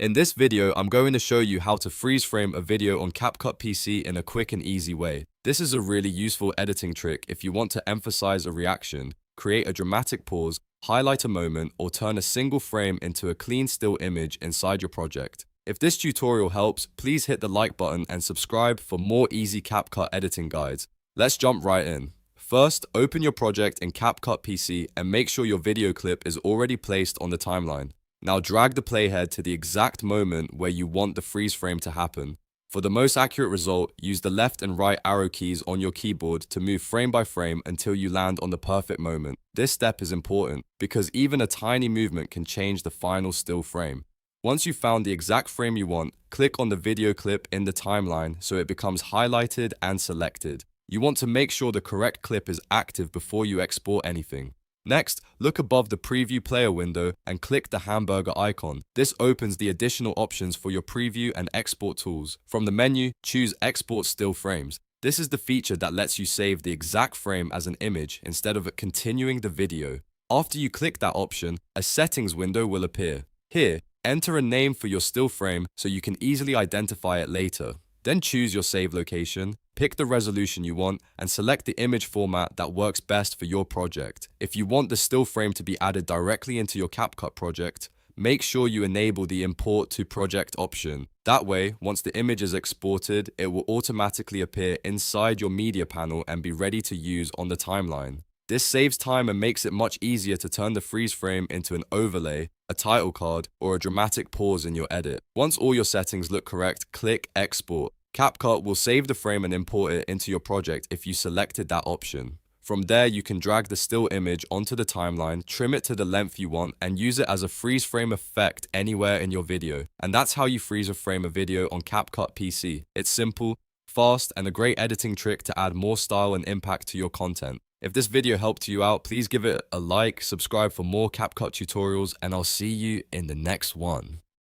In this video, I'm going to show you how to freeze frame a video on CapCut PC in a quick and easy way. This is a really useful editing trick if you want to emphasize a reaction, create a dramatic pause, highlight a moment, or turn a single frame into a clean still image inside your project. If this tutorial helps, please hit the like button and subscribe for more easy CapCut editing guides. Let's jump right in. First, open your project in CapCut PC and make sure your video clip is already placed on the timeline. Now drag the playhead to the exact moment where you want the freeze frame to happen. For the most accurate result, use the left and right arrow keys on your keyboard to move frame by frame until you land on the perfect moment. This step is important because even a tiny movement can change the final still frame. Once you've found the exact frame you want, click on the video clip in the timeline so it becomes highlighted and selected. You want to make sure the correct clip is active before you export anything. Next, look above the preview player window and click the hamburger icon. This opens the additional options for your preview and export tools. From the menu, choose Export Still Frames. This is the feature that lets you save the exact frame as an image instead of continuing the video. After you click that option, a settings window will appear. Here, enter a name for your still frame so you can easily identify it later. Then choose your save location, pick the resolution you want, and select the image format that works best for your project. If you want the still frame to be added directly into your CapCut project, make sure you enable the Import to Project option. That way, once the image is exported, it will automatically appear inside your media panel and be ready to use on the timeline. This saves time and makes it much easier to turn the freeze frame into an overlay, a title card, or a dramatic pause in your edit. Once all your settings look correct, click Export. CapCut will save the frame and import it into your project if you selected that option. From there, you can drag the still image onto the timeline, trim it to the length you want, and use it as a freeze frame effect anywhere in your video. And that's how you freeze frame a video on CapCut PC. It's simple, fast, and a great editing trick to add more style and impact to your content. If this video helped you out, please give it a like, subscribe for more CapCut tutorials, and I'll see you in the next one.